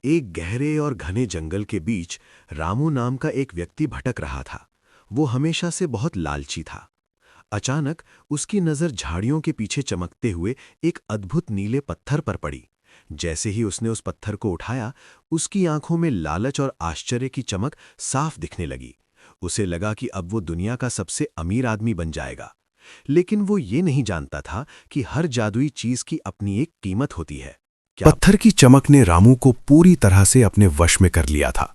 एक गहरे और घने जंगल के बीच रामू नाम का एक व्यक्ति भटक रहा था। वो हमेशा से बहुत लालची था। अचानक उसकी नज़र झाड़ियों के पीछे चमकते हुए एक अद्भुत नीले पत्थर पर पड़ी। जैसे ही उसने उस पत्थर को उठाया, उसकी आंखों में लालच और आश्चर्य की चमक साफ दिखने लगी। उसे लगा कि अब वो दुनिया का सबसे अमीर आदमी बन जाएगा। लेकिन वो ये नहीं जानता था कि हर जादुई चीज की अपनी एक कीमत होती है। पत्थर की चमक ने रामू को पूरी तरह से अपने वश में कर लिया था।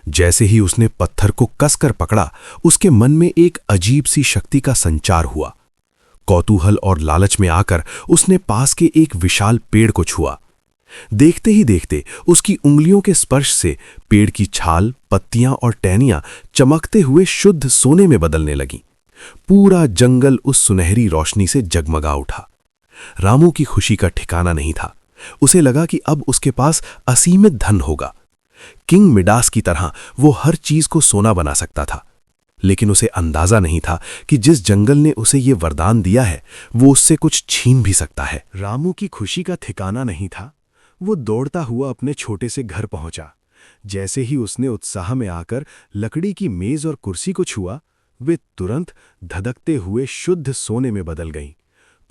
जैसे ही उसने पत्थर को कसकर पकड़ा, उसके मन में एक अजीब सी शक्ति का संचार हुआ। कौतूहल और लालच में आकर उसने पास के एक विशाल पेड़ को छुआ। देखते ही देखते उसकी उंगलियों के स्पर्श से पेड़ की छाल, पत्तियां और टहनियां चमकते हुए शुद्ध सोने में बदलने लगीं। पूरा जंगल उस सुनहरी रोशनी से जगमगा उठा। रामू की खुशी का ठिकाना नहीं था। उसे लगा कि अब उसके पास असीमित धन होगा। किंग मिडास की तरह वो हर चीज को सोना बना सकता था। लेकिन उसे अंदाजा नहीं था कि जिस जंगल ने उसे ये वरदान दिया है, वो उससे कुछ छीन भी सकता है। रामू की खुशी का ठिकाना नहीं था। वो दौड़ता हुआ अपने छोटे से घर पहुंचा। जैसे ही उसने उत्साह में आकर लकड़ी की मेज और कुर्सी को छुआ, वे तुरंत धधकते हुए शुद्ध सोने में बदल गईं।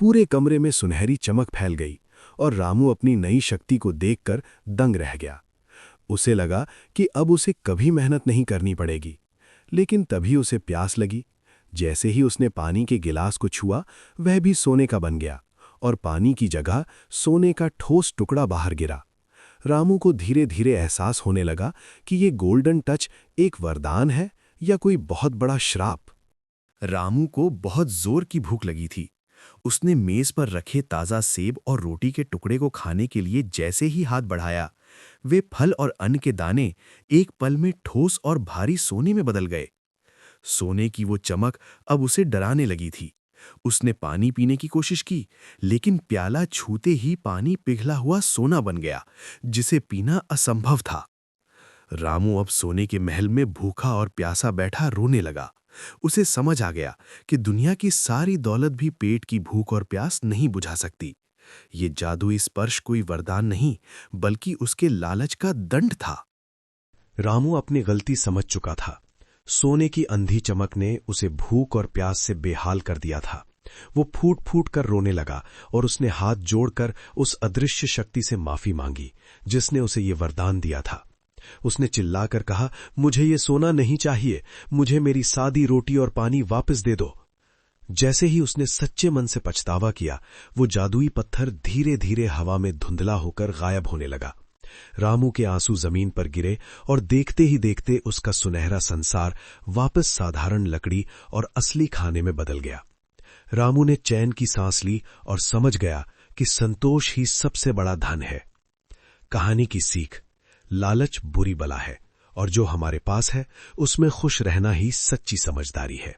पूरे कमरे में सुनहरी चमक फैल गई और रामू अपनी नई शक्ति को देखकर दंग रह गया। उसे लगा कि अब उसे कभी मेहनत नहीं करनी पड़ेगी। लेकिन तभी उसे प्यास लगी। जैसे ही उसने पानी के गिलास को छुआ, वह भी सोने का बन गया और पानी की जगह सोने का ठोस टुकड़ा बाहर गिरा। रामू को धीरे धीरे एहसास होने लगा कि ये गोल्डन टच एक वरदान है या कोई बहुत बड़ा श्राप। रामू को बहुत जोर की भूख लगी थी। उसने मेज पर रखे ताज़ा सेब और रोटी के टुकड़े को खाने के लिए जैसे ही हाथ बढ़ाया, वे फल और अन्न के दाने एक पल में ठोस और भारी सोने में बदल गए। सोने की वो चमक अब उसे डराने लगी थी। उसने पानी पीने की कोशिश की, लेकिन प्याला छूते ही पानी पिघला हुआ सोना बन गया, जिसे पीना असंभव था। रामू अब सोने के महल में भूखा और प्यासा बैठा रोने लगा। उसे समझ आ गया कि दुनिया की सारी दौलत भी पेट की भूख और प्यास नहीं बुझा सकती। ये जादुई स्पर्श कोई वरदान नहीं, बल्कि उसके लालच का दंड था। रामू अपनी गलती समझ चुका था। सोने की अंधी चमक ने उसे भूख और प्यास से बेहाल कर दिया था। वो फूट फूट कर रोने लगा और उसने हाथ जोड़कर उस अदृश्य शक्ति से माफी मांगी, जिसने उसे ये वरदान दिया था। उसने चिल्लाकर कहा, मुझे ये सोना नहीं चाहिए, मुझे मेरी सादी रोटी और पानी वापस दे दो। जैसे ही उसने सच्चे मन से पछतावा किया, वो जादुई पत्थर धीरे धीरे हवा में धुंधला होकर गायब होने लगा। रामू के आंसू जमीन पर गिरे और देखते ही देखते उसका सुनहरा संसार वापस साधारण लकड़ी और असली खाने में बदल गया। रामू ने चैन की सांस ली और समझ गया कि संतोष ही सबसे बड़ा धन है। कहानी की सीख: लालच बुरी बला है और जो हमारे पास है उसमें खुश रहना ही सच्ची समझदारी है।